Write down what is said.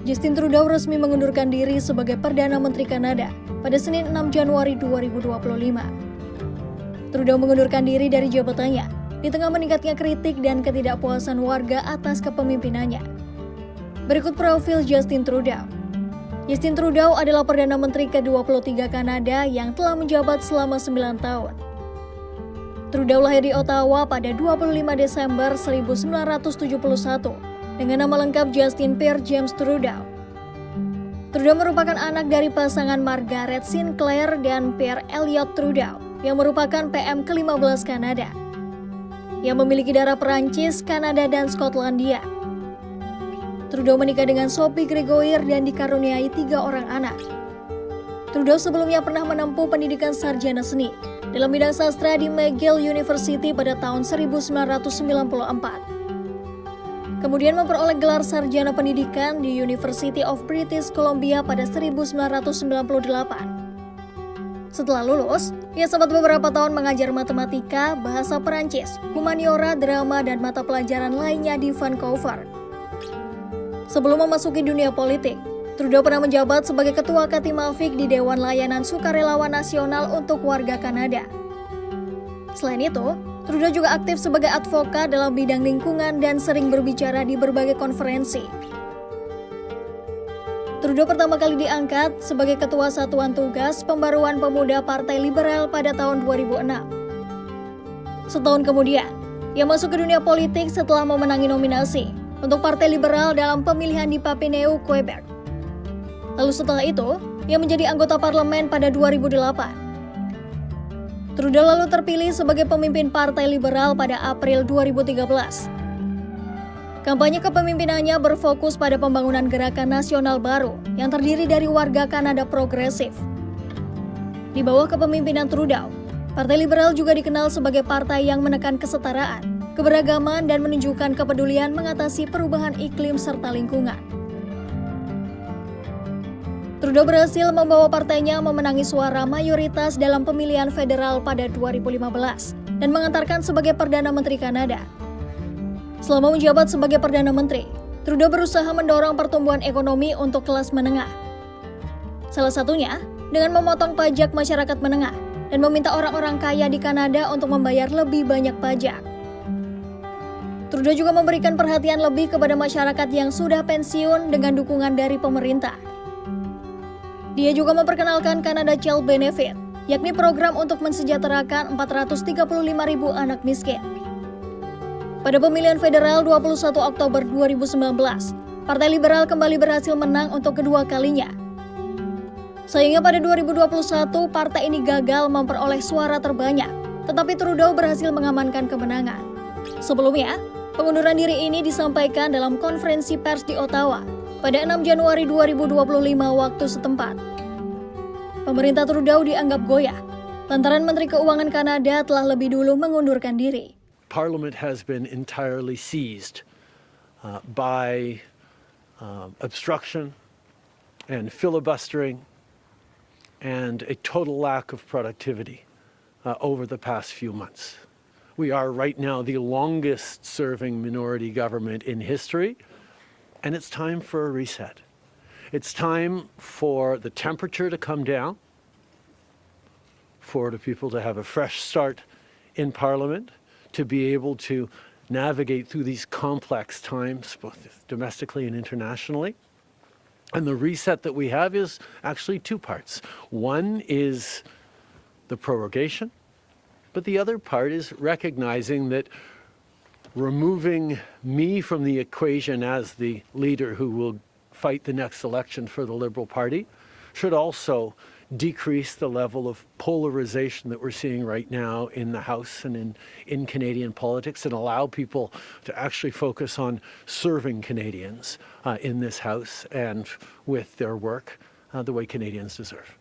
Justin Trudeau resmi mengundurkan diri sebagai Perdana Menteri Kanada pada Senin 6 Januari 2025. Trudeau mengundurkan diri dari jabatannya di tengah meningkatnya kritik dan ketidakpuasan warga atas kepemimpinannya. Berikut profil Justin Trudeau. Justin Trudeau adalah Perdana Menteri ke-23 Kanada yang telah menjabat selama 9 tahun. Trudeau lahir di Ottawa pada 25 Desember 1971 dengan nama lengkap Justin Pierre James Trudeau. Trudeau merupakan anak dari pasangan Margaret Sinclair dan Pierre Elliott Trudeau yang merupakan PM ke-15 Kanada, yang memiliki darah Perancis, Kanada, dan Skotlandia. Trudeau menikah dengan Sophie Gregoire dan dikaruniai 3 orang anak. Trudeau sebelumnya pernah menempuh pendidikan sarjana seni dalam bidang sastra di McGill University pada tahun 1994. Kemudian memperoleh gelar sarjana pendidikan di University of British Columbia pada 1998. Setelah lulus, ia sempat beberapa tahun mengajar matematika, bahasa Perancis, humaniora, drama, dan mata pelajaran lainnya di Vancouver. Sebelum memasuki dunia politik, Trudeau pernah menjabat sebagai Ketua Katimavik di Dewan Layanan Sukarelawan Nasional untuk Warga Kanada. Selain itu, Trudeau juga aktif sebagai advokat dalam bidang lingkungan dan sering berbicara di berbagai konferensi. Trudeau pertama kali diangkat sebagai Ketua Satuan Tugas Pembaruan Pemuda Partai Liberal pada tahun 2006. Setahun kemudian, ia masuk ke dunia politik setelah memenangi nominasi untuk Partai Liberal dalam pemilihan di Papineau, Quebec. Lalu setelah itu, ia menjadi anggota parlemen pada 2008. Trudeau lalu terpilih sebagai pemimpin Partai Liberal pada April 2013. Kampanye kepemimpinannya berfokus pada pembangunan gerakan nasional baru yang terdiri dari warga Kanada progresif. Di bawah kepemimpinan Trudeau, Partai Liberal juga dikenal sebagai partai yang menekan kesetaraan, keberagaman, dan menunjukkan kepedulian mengatasi perubahan iklim serta lingkungan. Trudeau berhasil membawa partainya memenangi suara mayoritas dalam pemilihan federal pada 2015 dan mengantarkan sebagai Perdana Menteri Kanada. Selama menjabat sebagai Perdana Menteri, Trudeau berusaha mendorong pertumbuhan ekonomi untuk kelas menengah. Salah satunya dengan memotong pajak masyarakat menengah dan meminta orang-orang kaya di Kanada untuk membayar lebih banyak pajak. Trudeau juga memberikan perhatian lebih kepada masyarakat yang sudah pensiun dengan dukungan dari pemerintah. Dia juga memperkenalkan Canada Child Benefit, yakni program untuk mensejahterakan 435.000 anak miskin. Pada pemilihan federal 21 Oktober 2019, Partai Liberal kembali berhasil menang untuk kedua kalinya. Sayangnya pada 2021, partai ini gagal memperoleh suara terbanyak, tetapi Trudeau berhasil mengamankan kemenangan. Sebelumnya, pengunduran diri ini disampaikan dalam konferensi pers di Ottawa pada 6 Januari 2025 waktu setempat. Pemerintah Trudeau dianggap goyah lantaran Menteri Keuangan Kanada telah lebih dulu mengundurkan diri. Parliament has been entirely seized by obstruction and filibustering and a total lack of productivity over the past few months. We are right now the longest serving minority government in history, and it's time for a reset. It's time for the temperature to come down, for the people to have a fresh start in Parliament, to be able to navigate through these complex times, both domestically and internationally. And the reset that we have is actually two parts. One is the prorogation, but the other part is recognizing that removing me from the equation as the leader who will fight the next election for the Liberal Party should also decrease the level of polarization that we're seeing right now in the House and in Canadian politics, and allow people to actually focus on serving Canadians in this House and with their work the way Canadians deserve.